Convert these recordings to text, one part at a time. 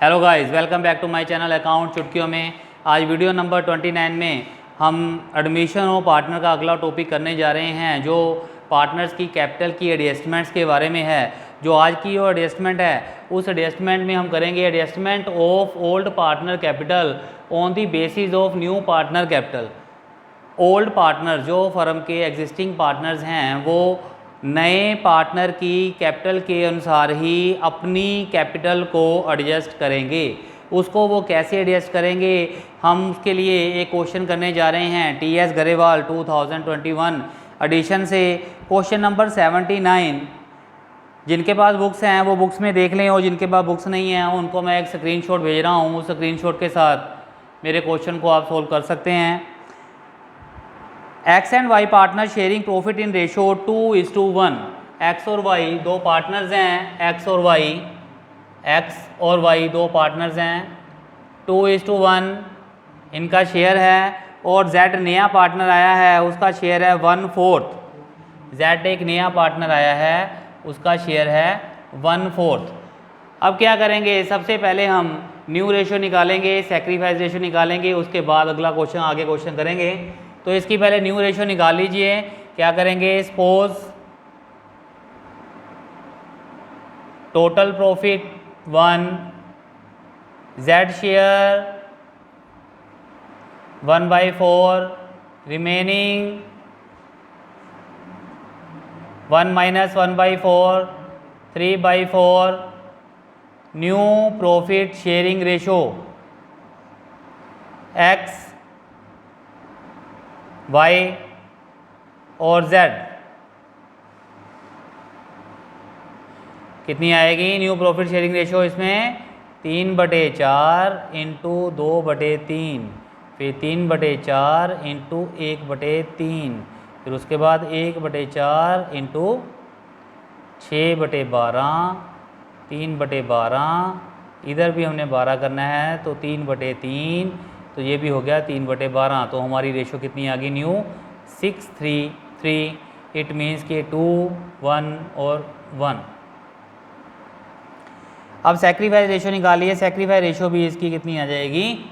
Hello guys, welcome back to my channel account चुटकियों में। आज वीडियो नंबर 29 में हम एडमिशन और पार्टनर का अगला टॉपिक करने जा रहे हैं, जो पार्टनर्स की कैपिटल की एडजस्टमेंट्स के बारे में है। जो आज की जो एडजस्टमेंट है, उस एडजस्टमेंट में हम करेंगे adjustment of old partner capital on the basis of new partner capital. Old partner जो फर्म के एग्जिस्टिंग पार्टनर्स हैं, वो नए पार्टनर की कैपिटल के अनुसार ही अपनी कैपिटल को एडजस्ट करेंगे। उसको वो कैसे एडजस्ट करेंगे, हम उसके लिए एक क्वेश्चन करने जा रहे हैं TS गरेवाल 2021 एडिशन से। Question number 79। जिनके पास बुक्स हैं वो बुक्स में देख लें, और जिनके पास बुक्स नहीं हैं उनको मैं एक स्क्रीनशॉट भेज रहा हूँ। उस स्क्रीनशॉट के साथ मेरे क्वेश्चन को आप सोल्व कर सकते हैं। X and Y partner sharing profit in ratio 2:1। X और वाई दो पार्टनर्स हैं, एक्स और वाई दो पार्टनर्स हैं, 2:1 इनका शेयर है। और जेड नया पार्टनर आया है, उसका शेयर है 1/4। जेड एक नया पार्टनर आया है, उसका शेयर है 1/4। अब क्या करेंगे, सबसे पहले हम न्यू रेशो निकालेंगे, सेक्रीफाइस रेशो निकालेंगे, उसके बाद अगला क्वेश्चन आगे क्वेश्चन करेंगे। तो इसकी पहले न्यू रेशो निकाल लीजिए। क्या करेंगे, suppose total profit 1, Z share 1/4, remaining 1 - 1/4, 3/4। New profit sharing ratio X, Y और जेड कितनी आएगी न्यू प्रॉफिट शेयरिंग रेशो इसमें? 3/4 इंटू 2/3, फिर 3/4 इंटू 1/3, फिर उसके बाद 1/4 इंटू 6/12, 3/12, इधर भी हमने 12 करना है तो 3/3, तो ये भी हो गया 3/12। तो हमारी रेशो कितनी आ गई न्यू? 6:3:3। इट मीन्स कि 2, 1 और 1। अब सेक्रीफाइस रेशो निकालिए। सेक्रीफाइस रेशो भी इसकी कितनी आ जाएगी,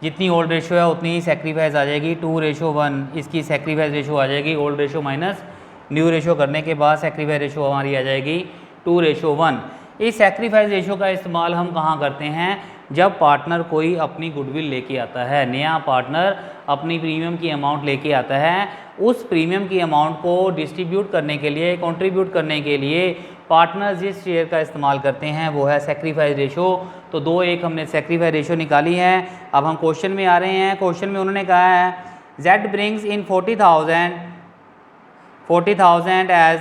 जितनी ओल्ड रेशो है उतनी ही सेक्रीफाइस आ जाएगी। 2:1 इसकी सेक्रीफाइस रेशो आ जाएगी। Old ratio minus new ratio करने के बाद सेक्रीफाइस रेशो हमारी आ जाएगी 2:1। इस सेक्रीफाइस रेशो का इस्तेमाल हम कहाँ करते हैं? जब पार्टनर कोई अपनी गुडविल लेके आता है, नया पार्टनर अपनी प्रीमियम की अमाउंट लेके आता है, उस प्रीमियम की अमाउंट को डिस्ट्रीब्यूट करने के लिए, कंट्रीब्यूट करने के लिए पार्टनर जिस शेयर का इस्तेमाल करते हैं वो है सेक्रीफाइस रेशो। तो 2:1 हमने सेक्रीफाइस रेशो निकाली है। अब हम क्वेश्चन में आ रहे हैं। क्वेश्चन में उन्होंने कहा है Z brings in 40,000 as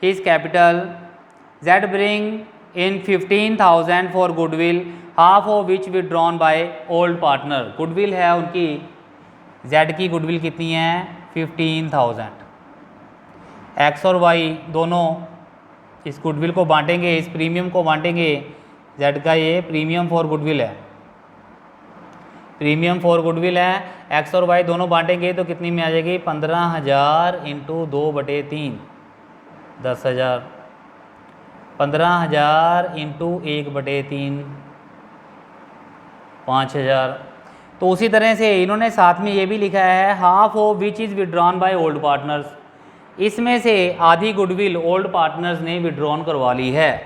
his capital. Z bring in 15,000 for goodwill, half of which withdrawn by old partner। Goodwill है उनकी, Z की गुडविल कितनी है? 15,000। एक्स और वाई दोनों इस गुडविल को बांटेंगे, इस प्रीमियम को बांटेंगे। Z का ये प्रीमियम फॉर गुडविल है, प्रीमियम फॉर गुडविल है। एक्स और वाई दोनों बांटेंगे तो कितनी में आ जाएगी? 15,000 इंटू 2/3, 10,000। 15,000 इंटू 1/3, 5,000। तो उसी तरह से इन्होंने साथ में ये भी लिखा है half of which is withdrawn by old partners. इसमें से आधी गुडविल ओल्ड पार्टनर्स ने विड्रॉन करवा ली है।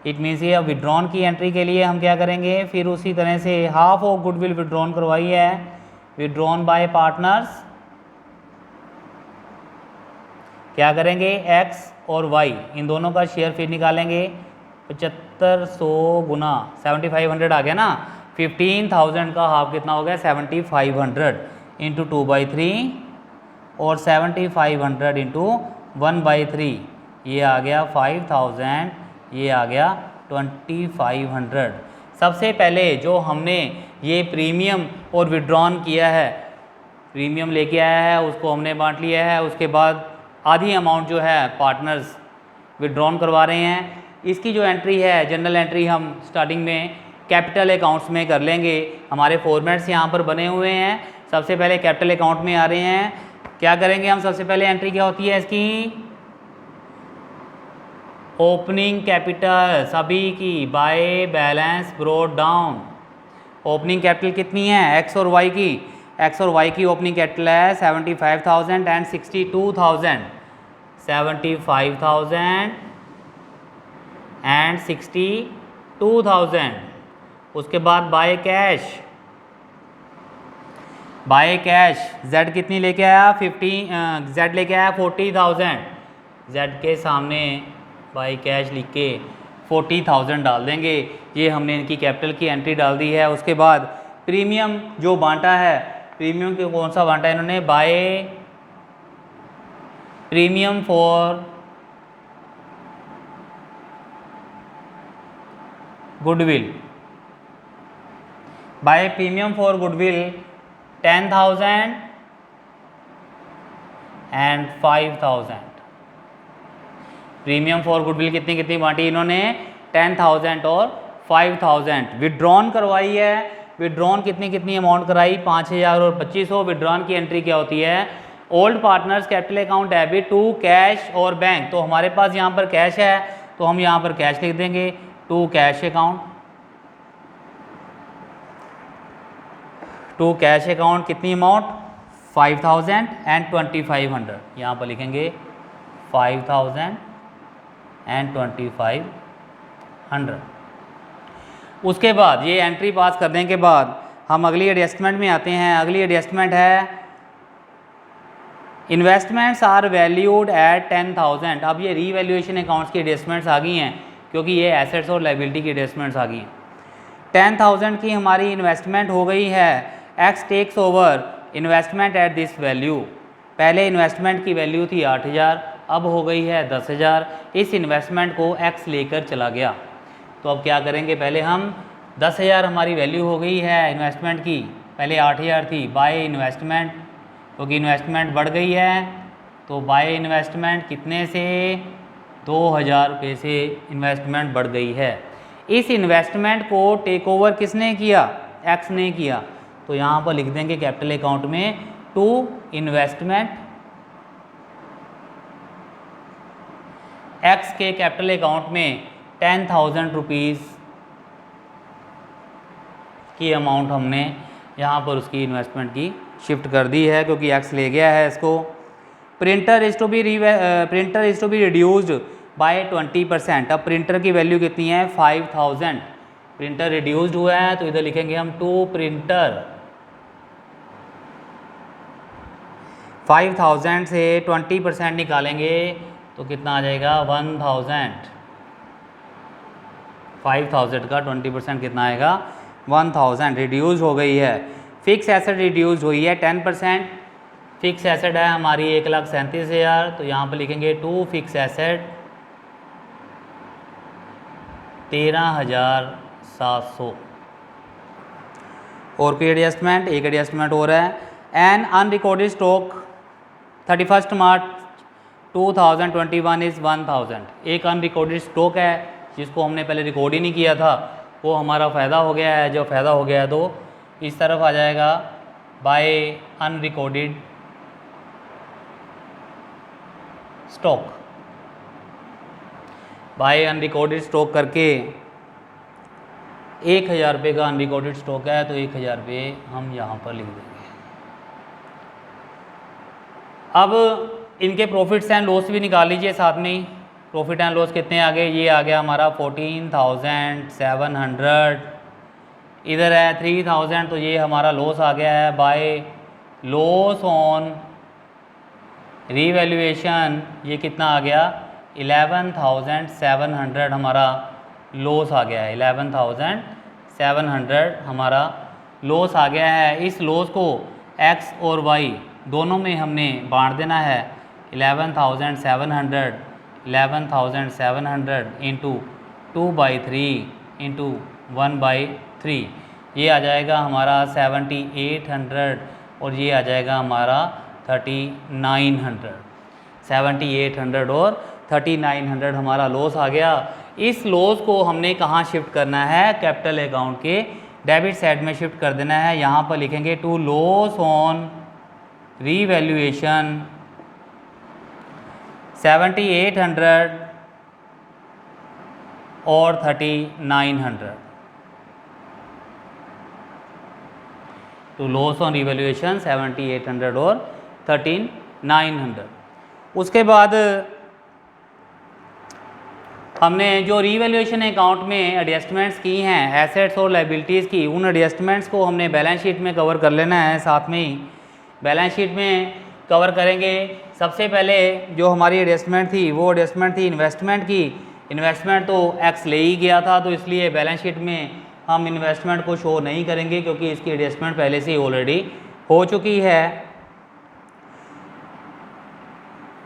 इट मीन्स ये अब विड्रॉन की एंट्री के लिए हम क्या करेंगे, फिर उसी तरह से हाफ ऑफ गुडविल विड्रॉन करवाई है, विड्रॉन बाय पार्टनर्स। क्या करेंगे, एक्स और वाई इन दोनों का शेयर फिर निकालेंगे। 7500 गुना 7500 आ गया ना। 15,000 का हाफ कितना हो गया? 7500 इंटू 2/3, और 7500 इंटू 1/3, ये आ गया 5000, ये आ गया 2500। सबसे पहले जो हमने ये प्रीमियम और विड्रॉन किया है, प्रीमियम लेके आया है, उसको हमने बांट लिया है। उसके बाद आधी अमाउंट जो है पार्टनर्स विड्रॉन करवा रहे हैं। इसकी जो एंट्री है, जनरल एंट्री, हम स्टार्टिंग में कैपिटल अकाउंट्स में कर लेंगे। हमारे फॉर्मेट्स यहाँ पर बने हुए हैं। सबसे पहले कैपिटल अकाउंट में आ रहे हैं। क्या करेंगे हम? सबसे पहले एंट्री क्या होती है इसकी? ओपनिंग कैपिटल सभी की by balance broad down. Opening capital कितनी है एक्स और वाई की? एक्स और वाई की ओपनिंग कैपिटल है 75,000 एंड 62,000। 75,000 एंड 62,000। उसके बाद by cash. By cash Z कितनी लेके आया 50, जेड लेके आया 40,000। जेड के सामने बाय कैश लिख के 40,000 डाल देंगे। ये हमने इनकी कैपिटल की एंट्री डाल दी है। उसके बाद प्रीमियम जो बांटा है, प्रीमियम के कौन सा बांटा है इन्होंने? By premium for goodwill. By premium for goodwill 10,000 and 5,000। Premium for goodwill कितनी कितनी बांटी इन्होंने? 10,000 और 5,000। विड्रॉन करवाई है। विड्रॉन कितनी कितनी अमाउंट कराई? 5,000 और 2,500। विड्रॉन की एंट्री क्या होती है? Old partners capital account debit to cash और बैंक। तो हमारे पास यहाँ पर कैश है तो हम यहाँ पर कैश लिख देंगे to cash account. To cash account कितनी अमाउंट? 5,000 एंड 2,500। यहाँ पर लिखेंगे 5,000 एंड 2,500। उसके बाद ये एंट्री पास करने के बाद हम अगली एडजस्टमेंट में आते हैं। अगली एडजस्टमेंट है इन्वेस्टमेंट्स आर वैल्यूड एट 10,000। अब ये रीवैल्यूएशन अकाउंट्स की एडजस्टमेंट्स आ गई हैं क्योंकि ये एसेट्स और लायबिलिटी की एडजस्टमेंट्स आ गई हैं। 10,000 की हमारी इन्वेस्टमेंट हो गई है। X takes over investment at this value. पहले इन्वेस्टमेंट की वैल्यू थी 8,000, अब हो गई है 10,000। इस इन्वेस्टमेंट को एक्स लेकर चला गया। तो अब क्या करेंगे? पहले हम 10,000 हमारी वैल्यू हो गई है इन्वेस्टमेंट की, पहले 8,000 थी। बाय इन्वेस्टमेंट, क्योंकि इन्वेस्टमेंट बढ़ गई है तो बाय इन्वेस्टमेंट कितने से? 2,000 रुपये से इन्वेस्टमेंट बढ़ गई है। इस इन्वेस्टमेंट को टेक ओवर किसने किया? एक्स ने किया। तो यहाँ पर लिख देंगे कैपिटल अकाउंट में टू इन्वेस्टमेंट एक्स के कैपिटल अकाउंट में 10,000 रुपीज़ की अमाउंट हमने यहाँ पर उसकी इन्वेस्टमेंट की शिफ्ट कर दी है क्योंकि एक्स ले गया है इसको। Printer is to be reduced by 20%। अब प्रिंटर की वैल्यू कितनी है? 5,000। प्रिंटर रिड्यूस्ड हुआ है तो इधर लिखेंगे हम टू प्रिंटर। 5,000 से 20% निकालेंगे तो कितना आ जाएगा? 1,000। 5,000 का 20% कितना आएगा? 1,000। रिड्यूस हो गई है। फिक्स एसेट रिड्यूस हुई है 10%। फिक्स एसेट है हमारी 1,37,000 तो यहाँ पर लिखेंगे टू फिक्स एसेट 13,700। और कोई एडजस्टमेंट? एक एडजस्टमेंट हो रहा है। An unrecorded stock 31 March 2021 is 1,000। एक अनरिकॉर्डेड स्टॉक है जिसको हमने पहले रिकॉर्ड ही नहीं किया था, वो हमारा फ़ायदा हो गया है। जो फ़ायदा हो गया है तो इस तरफ आ जाएगा by unrecorded stock. By unrecorded stock करके 1,000 रुपये का अनरिकॉर्डेड स्टॉक है तो 1,000 रुपये हम यहाँ पर लिख देंगे। अब इनके प्रॉफिट्स एंड लॉस भी निकाल लीजिए साथ में ही। प्रॉफिट एंड लॉस कितने आ गए? ये आ गया हमारा 14,700। इधर है 3,000 तो ये हमारा लॉस आ गया है बाय लॉस ऑन रीवैल्यूएशन। ये कितना आ गया? 11,700 हमारा लॉस आ गया है। 11,700 हमारा लॉस आ गया है। इस लॉस को एक्स और वाई दोनों में हमने बांट देना है। 11,700 इंटू 2/3 इंटू 1/3 ये आ जाएगा हमारा 7,800 और ये आ जाएगा हमारा 3,900। 7,800 और 3,900 हमारा लॉस आ गया। इस लॉस को हमने कहाँ शिफ्ट करना है? कैपिटल अकाउंट के डेबिट साइड में शिफ्ट कर देना है। यहाँ पर लिखेंगे टू लॉस ऑन रीवैल्यूएशन 7,800 और 3900। तो लॉस ऑन रिवैल्यूएशन 7800 और 13900। उसके बाद हमने जो रिवैल्यूएशन अकाउंट में एडजस्टमेंट्स की हैं एसेट्स और लायबिलिटीज़ की, उन एडजस्टमेंट्स को हमने बैलेंस शीट में कवर कर लेना है। साथ में ही बैलेंस शीट में कवर करेंगे। सबसे पहले जो हमारी एडजस्टमेंट थी वो एडजस्टमेंट थी इन्वेस्टमेंट की। इन्वेस्टमेंट तो एक्स ले ही गया था, तो इसलिए बैलेंस शीट में हम इन्वेस्टमेंट को शो नहीं करेंगे क्योंकि इसकी एडजस्टमेंट पहले से ही ऑलरेडी हो चुकी है।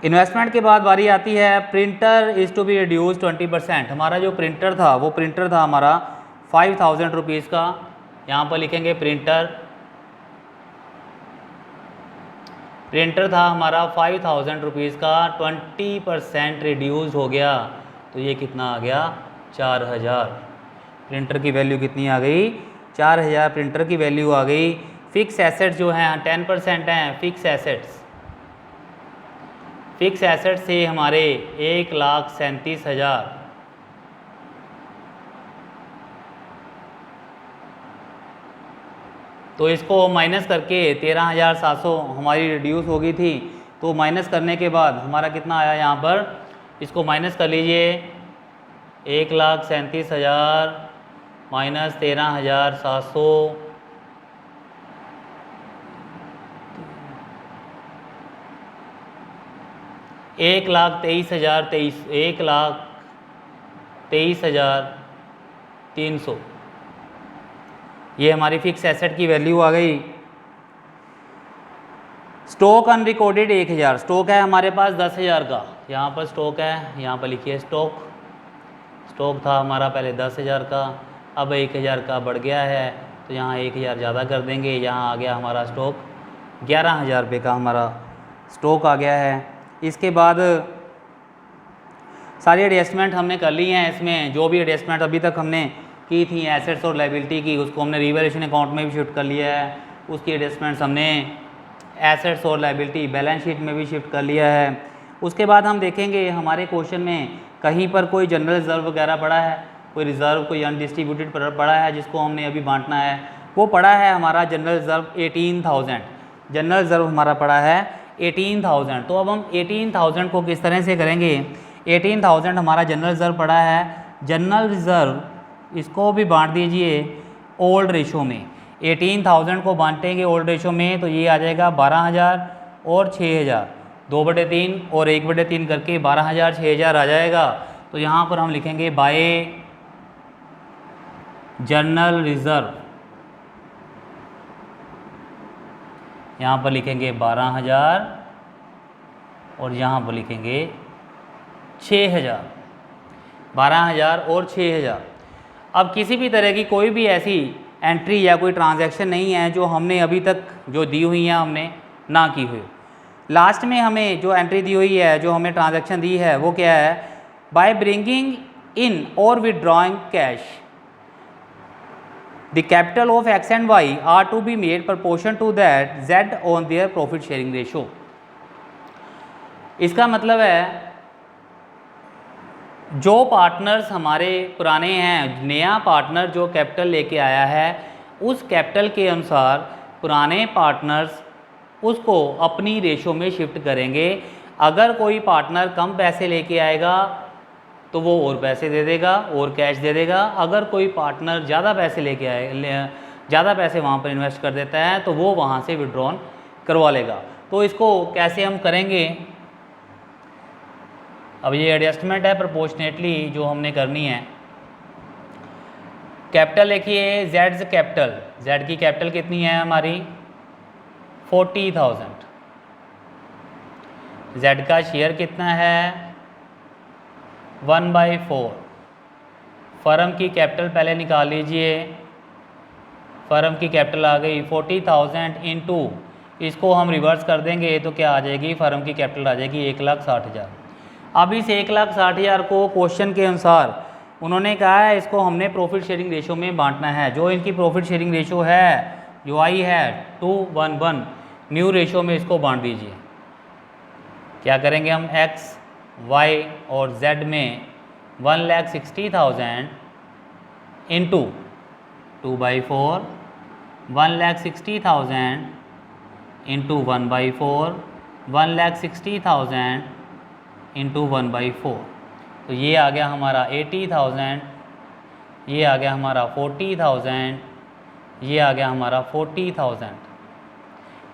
इन्वेस्टमेंट के बाद बारी आती है printer is to be reduce 20%। हमारा जो प्रिंटर था वो प्रिंटर था हमारा 5000 रुपीज़ का। यहाँ पर लिखेंगे प्रिंटर था हमारा 5000 रुपीज़ का, 20% रिड्यूस हो गया तो ये कितना आ गया 4000। प्रिंटर की वैल्यू कितनी आ गई 4000 प्रिंटर की वैल्यू आ गई। फिक्स एसेट्स जो हैं 10% हैं फिक्स एसेट्स। फिक्स एसेट्स से हमारे 1,37,000। तो इसको माइनस करके 13,700 हमारी रिड्यूस हो गई थी। तो माइनस करने के बाद हमारा कितना आया यहाँ पर, इसको माइनस कर लीजिए 1,37,000 माइनस 13,700 1,23,300 ये हमारी फिक्स एसेट की वैल्यू आ गई। Stock unrecorded 1000। स्टॉक है हमारे पास 10,000 का। यहाँ पर स्टॉक है, यहाँ पर लिखिए स्टॉक था हमारा पहले 10,000 का, अब 1000 का बढ़ गया है तो यहाँ 1000 ज़्यादा कर देंगे। यहाँ आ गया हमारा स्टॉक 11,000 रुपये का हमारा स्टॉक आ गया है। इसके बाद सारी एडजस्टमेंट हमने कर ली हैं। इसमें जो भी एडजस्टमेंट अभी तक हमने की थी एसेट्स और लायबिलिटी की, उसको हमने रिवैल्यूएशन अकाउंट में भी शिफ्ट कर लिया है। उसकी एडजस्टमेंट्स हमने एसेट्स और लायबिलिटी बैलेंस शीट में भी शिफ्ट कर लिया है। उसके बाद हम देखेंगे हमारे क्वेश्चन में कहीं पर कोई जनरल रिजर्व वगैरह पड़ा है, कोई रिज़र्व कोई अनडिस्ट्रीब्यूटेड पड़ा है जिसको हमने अभी बांटना है। वो पड़ा है हमारा जनरल रिज़र्व 18,000। जनरल रिज़र्व हमारा पड़ा है 18,000। तो अब हम 18,000 को किस तरह से करेंगे। 18,000 हमारा जनरल रिज़र्व पड़ा है। जनरल रिज़र्व इसको भी बांट दीजिए ओल्ड रेशो में। 18,000 को बांटेंगे ओल्ड रेशो में तो ये आ जाएगा 12,000 और 6,000, 2/3 और 1/3 करके 12,000 6,000 आ जाएगा। तो यहाँ पर हम लिखेंगे बाय जनरल रिज़र्व, यहाँ पर लिखेंगे 12,000 और यहाँ पर लिखेंगे 6,000, 12,000 और 6,000। अब किसी भी तरह की कोई भी ऐसी एंट्री या कोई ट्रांजैक्शन नहीं है जो हमने अभी तक जो दी हुई है हमने ना की हुई। लास्ट में हमें जो एंट्री दी हुई है, जो हमें ट्रांजैक्शन दी है वो क्या है, बाय ब्रिंगिंग इन और withdrawing cash the capital of X and Y are to be made proportion to that Z on their profit sharing ratio. इसका मतलब है जो पार्टनर्स हमारे पुराने हैं, नया पार्टनर जो कैपिटल लेके आया है, उस कैपिटल के अनुसार पुराने पार्टनर्स उसको अपनी रेशो में शिफ्ट करेंगे। अगर कोई पार्टनर कम पैसे लेके आएगा तो वो और पैसे दे देगा और कैश दे देगा। अगर कोई पार्टनर ज़्यादा पैसे लेके ज़्यादा पैसे वहाँ पर इन्वेस्ट कर देता है तो वो वहाँ से विड्रॉन करवा लेगा। तो इसको कैसे हम करेंगे, अब ये एडजस्टमेंट है प्रोपोर्शनेटली जो हमने करनी है। कैपिटल लिखिए जेड्स कैपिटल, जेड की कैपिटल कितनी है हमारी 40,000। जेड का शेयर कितना है 1/4। फर्म की कैपिटल पहले निकाल लीजिए। फर्म की कैपिटल आ गई 40,000 इंटू, इसको हम रिवर्स कर देंगे तो क्या आ जाएगी, फर्म की कैपिटल आ जाएगी 1,60,000। अब इस 1,60,000 को क्वेश्चन के अनुसार उन्होंने कहा है इसको हमने प्रॉफिट शेयरिंग रेशो में बांटना है। जो इनकी प्रॉफिट शेयरिंग रेशो है जो आई है 2:1 न्यू रेशो में इसको बांट दीजिए। क्या करेंगे हम एक्स वाई और जेड में 1,60,000 इंटू 2/4, 1,60,000 इंटू 1/4, 1,60,000 इंटू 1/4। तो ये आ गया हमारा 80,000, ये आ गया हमारा 40,000, ये आ गया हमारा 40,000।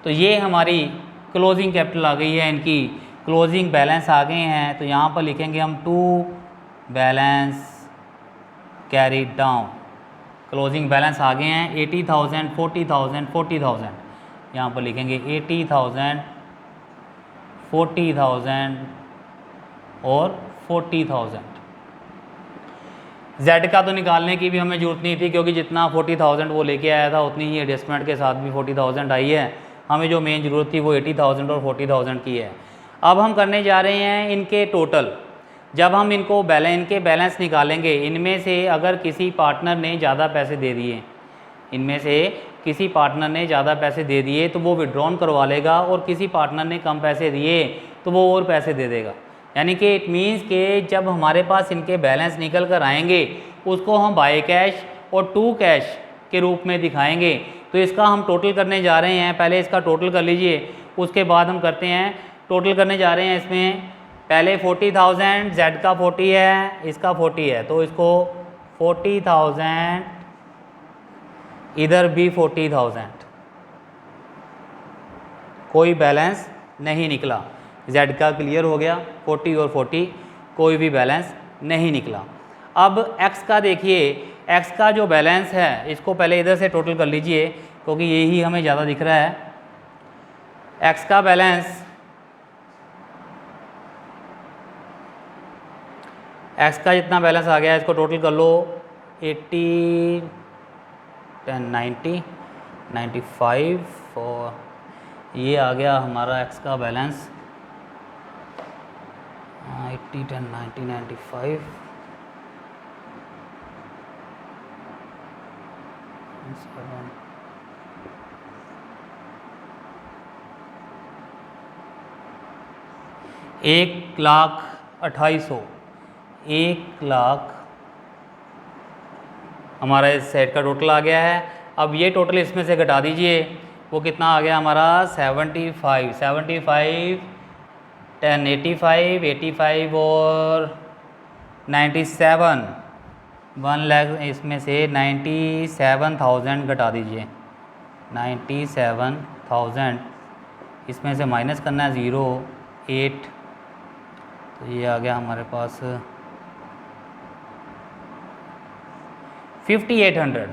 तो ये हमारी क्लोजिंग कैपिटल आ गई है, इनकी क्लोजिंग बैलेंस आ गए हैं। तो यहाँ पर लिखेंगे हम to balance carried down. Closing balance आ गए हैं 80,000, 40,000, 40,000। यहाँ पर लिखेंगे 80,000, 40,000 और 40,000। Z का तो निकालने की भी हमें ज़रूरत नहीं थी, क्योंकि जितना 40,000 वो लेके आया था उतनी ही एडजस्टमेंट के साथ भी 40,000 आई है। हमें जो मेन ज़रूरत थी वो 80,000 और 40,000 की है। अब हम करने जा रहे हैं इनके टोटल। जब हम इनके बैलेंस निकालेंगे, इनमें से अगर किसी पार्टनर ने ज़्यादा पैसे दे दिए, इनमें से किसी पार्टनर ने ज़्यादा पैसे दे दिए तो वो विड्रॉन करवा लेगा, और किसी पार्टनर ने कम पैसे दिए तो वो और पैसे दे देगा। यानी कि इट मीन्स के जब हमारे पास इनके बैलेंस निकल कर आएंगे उसको हम बाय कैश और टू कैश के रूप में दिखाएंगे। तो इसका हम टोटल करने जा रहे हैं। पहले इसका टोटल कर लीजिए, उसके बाद हम करते हैं टोटल करने जा रहे हैं। इसमें पहले 40,000, Z का 40 है, इसका 40 है, तो इसको 40,000, इधर भी 40,000, कोई बैलेंस नहीं निकला। Z का क्लियर हो गया, 40 और 40, कोई भी बैलेंस नहीं निकला। अब X का देखिए, X का जो बैलेंस है इसको पहले इधर से टोटल कर लीजिए, क्योंकि यही हमें ज़्यादा दिख रहा है। X का बैलेंस, X का जितना बैलेंस आ गया इसको टोटल कर लो। 80, 10, 90, 95 और ये आ गया हमारा X का बैलेंस 80, 10, 90, 95, 1,28,000, 1,00,000 हमारा इस सेट का टोटल आ गया है। अब ये टोटल इसमें से घटा दीजिए, वो कितना आ गया हमारा 75, 75, 10, 85, 85 और 97, 1,00,000 इसमें से 97,000 घटा दीजिए। 97,000 इसमें से माइनस करना है 0, 8, तो ये आ गया हमारे पास 5,800।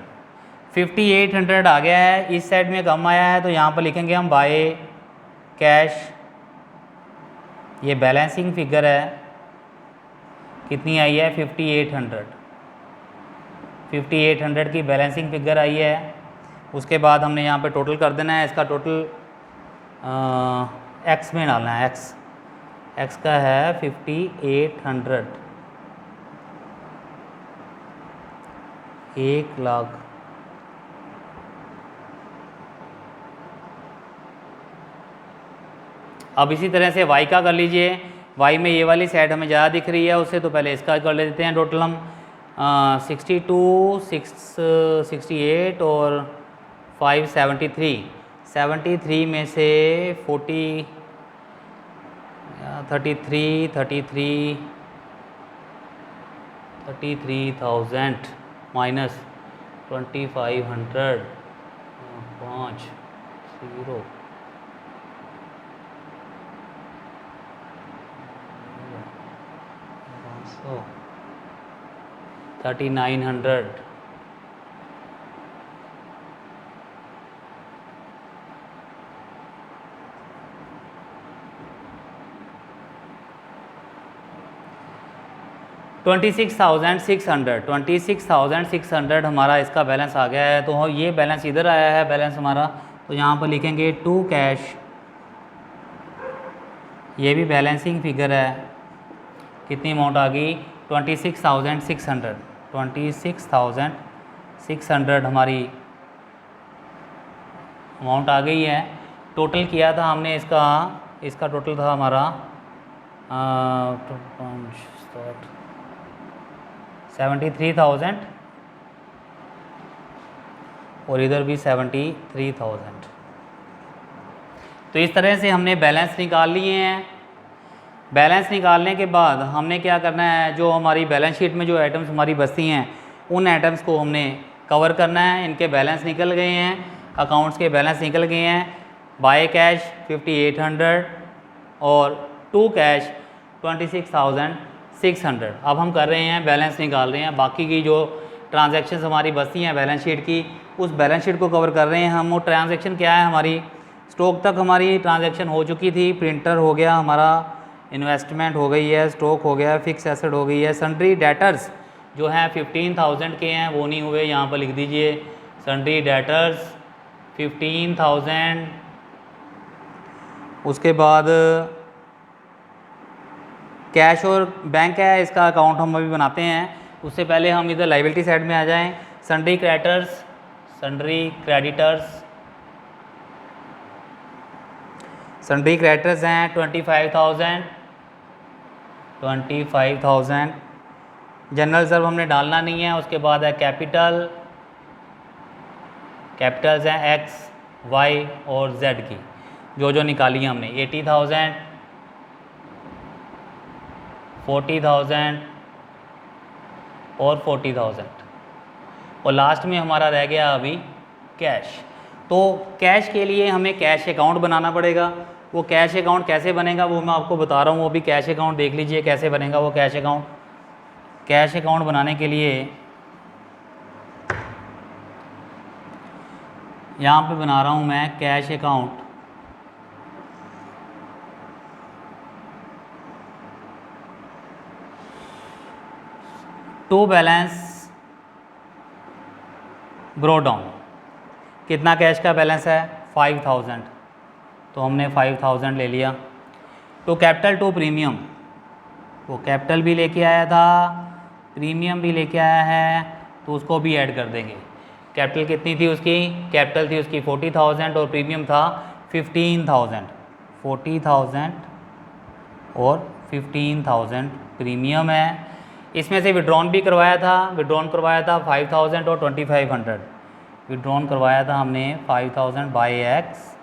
5,800 आ गया है। इस साइड में कम आया है तो यहाँ पर लिखेंगे हम बाय कैश। ये बैलेंसिंग फिगर है, कितनी आई है 5,800। 5,800 की बैलेंसिंग फिगर आई है। उसके बाद हमने यहाँ पे टोटल कर देना है। इसका टोटल एक्स में डालना है। एक्स का है 5,800, 1,00,000। अब इसी तरह से y का कर लीजिए। y में ये वाली साइड हमें ज़्यादा दिख रही है उससे, तो पहले इसका कर लेते हैं टोटल हम। 62, 68 और 5, 73। 73 में से 40, 33,000 माइनस 2,500, 5, 0, 3,900, $26,600 हमारा इसका बैलेंस आ गया है। तो ये बैलेंस इधर आया है बैलेंस हमारा, तो यहाँ पर लिखेंगे टू कैश। ये भी बैलेंसिंग फिगर है। कितनी अमाउंट आ गई 26,600। 26,600 हमारी अमाउंट आ गई है। टोटल किया था हमने इसका टोटल था हमारा 73,000 और इधर भी 73,000। तो इस तरह से हमने बैलेंस निकाल लिए हैं। बैलेंस निकालने के बाद हमने क्या करना है, जो हमारी बैलेंस शीट में जो आइटम्स हमारी बचती हैं उन आइटम्स को हमने कवर करना है। इनके बैलेंस निकल गए हैं, अकाउंट्स के बैलेंस निकल गए हैं। बाय कैश 5800 और टू कैश 26,600। अब हम कर रहे हैं बैलेंस निकाल रहे हैं, बाकी की जो ट्रांजैक्शंस हमारी बचती हैं बैलेंस शीट की, उस बैलेंस शीट को कवर कर रहे हैं हम। वो ट्रांजैक्शन क्या है, हमारी स्टॉक तक हमारी ट्रांजैक्शन हो चुकी थी। प्रिंटर हो गया हमारा, इन्वेस्टमेंट हो गई है, स्टॉक हो गया, फिक्स एसेट हो गई है। सन्ड्री डेटर्स जो हैं 15,000 के हैं, वो नहीं हुए, यहाँ पर लिख दीजिए सन्ड्री डेटर्स 15,000। उसके बाद कैश और बैंक है, इसका अकाउंट हम अभी बनाते हैं। उससे पहले हम इधर लाइबिलिटी साइड में आ जाएं। Sundry creditors, sundry creditors, sundry creditors हैं 25,000। जनरल रिजर्व हमने डालना नहीं है। उसके बाद है कैपिटल, कैपिटल्स हैं एक्स, वाई और जेड की, जो निकाली हमने 80,000, 40,000 और 40,000। और लास्ट में हमारा रह गया अभी कैश। तो कैश के लिए हमें कैश अकाउंट बनाना पड़ेगा। वो कैश अकाउंट कैसे बनेगा वो मैं आपको बता रहा हूँ। वो भी कैश अकाउंट देख लीजिए कैसे बनेगा वो कैश अकाउंट। कैश अकाउंट बनाने के लिए यहाँ पे बना रहा हूँ मैं cash account. To balance brought down, कितना कैश का बैलेंस है 5,000, तो हमने 5,000 ले लिया। तो कैपिटल टू प्रीमियम, वो कैपिटल भी लेके आया था, प्रीमियम भी लेके आया है, तो उसको भी ऐड कर देंगे। कैपिटल कितनी थी उसकी, कैपिटल थी उसकी 40,000 और प्रीमियम था 15,000। 40,000 और 15,000 प्रीमियम है। इसमें से विड्रॉन भी करवाया था, विड्रॉन करवाया था 5,000 और 2,500। विड्रॉन करवाया था हमने 5,000 बाय एक्स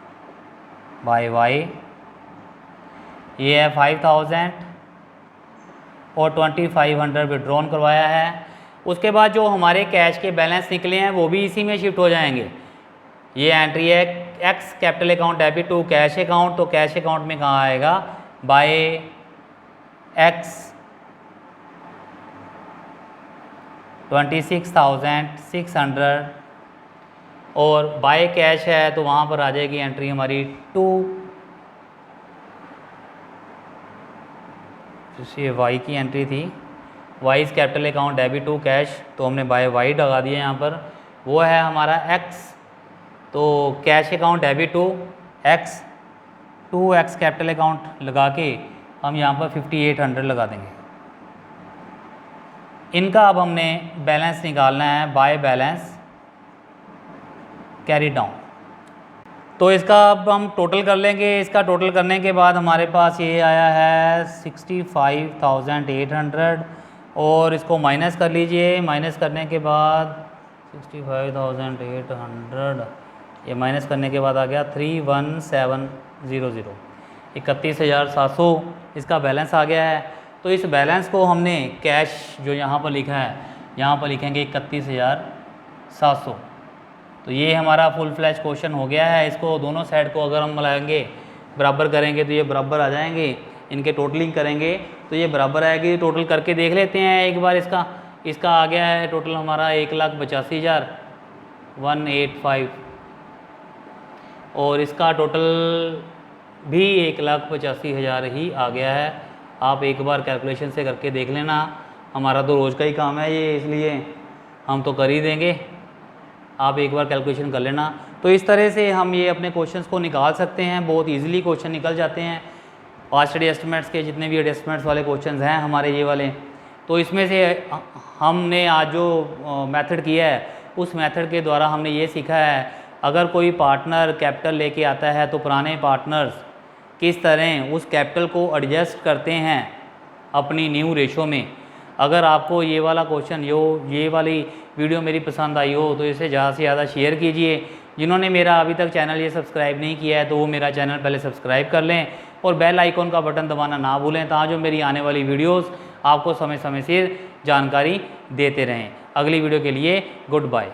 बाय वाई, ये है 5,000 और 2,500 विड्रॉन करवाया है। उसके बाद जो हमारे कैश के बैलेंस निकले हैं वो भी इसी में शिफ्ट हो जाएंगे। ये एंट्री है X capital account debit to cash account, तो कैश अकाउंट में कहाँ आएगा बाय एक्स 26,600 और बाय कैश है तो वहाँ पर आ जाएगी एंट्री हमारी टू, ये वाई की एंट्री थी, Y's capital account debit to cash, तो हमने बाय वाई लगा दिया यहाँ पर। वो है हमारा एक्स, तो cash account debit to X, to X capital account लगा के हम यहाँ पर 5,800 लगा देंगे। इनका अब हमने बैलेंस निकालना है बाय बैलेंस कैरी डाउन। तो इसका अब हम टोटल कर लेंगे। इसका टोटल करने के बाद हमारे पास ये आया है 65,800 और इसको माइनस कर लीजिए। माइनस करने के बाद 65,800 ये माइनस करने के बाद आ गया 31,700, 31,700 इसका बैलेंस आ गया है। तो इस बैलेंस को हमने कैश जो यहाँ पर लिखा है, यहाँ पर लिखेंगे 31,700। तो ये हमारा फुल फ्लैश क्वेश्चन हो गया है। इसको दोनों साइड को अगर हम मिलाएंगे बराबर करेंगे तो ये बराबर आ जाएंगे। इनके टोटलिंग करेंगे तो ये बराबर आएगी। टोटल करके देख लेते हैं एक बार। इसका आ गया है टोटल हमारा 1,85,185 और इसका टोटल भी 1,85,000 ही आ गया है। आप एक बार कैलकुलेशन से करके देख लेना। हमारा तो रोज़ का ही काम है ये, इसलिए हम तो कर ही देंगे। आप एक बार कैलकुलेशन कर लेना। तो इस तरह से हम ये अपने क्वेश्चंस को निकाल सकते हैं। बहुत इजीली क्वेश्चन निकल जाते हैं। पास्ट स्टडी एस्टिमेट्स के जितने भी एस्टिमेट्स वाले क्वेश्चंस हैं हमारे ये वाले, तो इसमें से हमने आज जो मेथड किया है उस मेथड के द्वारा हमने ये सीखा है, अगर कोई पार्टनर कैपिटल लेके आता है तो पुराने पार्टनर्स किस तरह उस कैपिटल को एडजस्ट करते हैं अपनी न्यू रेशो में। अगर आपको ये वाला क्वेश्चन ये वाली वीडियो मेरी पसंद आई हो तो इसे ज़्यादा से ज़्यादा शेयर कीजिए। जिन्होंने मेरा अभी तक चैनल ये सब्सक्राइब नहीं किया है तो वो मेरा चैनल पहले सब्सक्राइब कर लें और बेल आइकॉन का बटन दबाना ना भूलें, ताकि जो मेरी आने वाली वीडियोस आपको समय समय से जानकारी देते रहें। अगली वीडियो के लिए गुड बाय।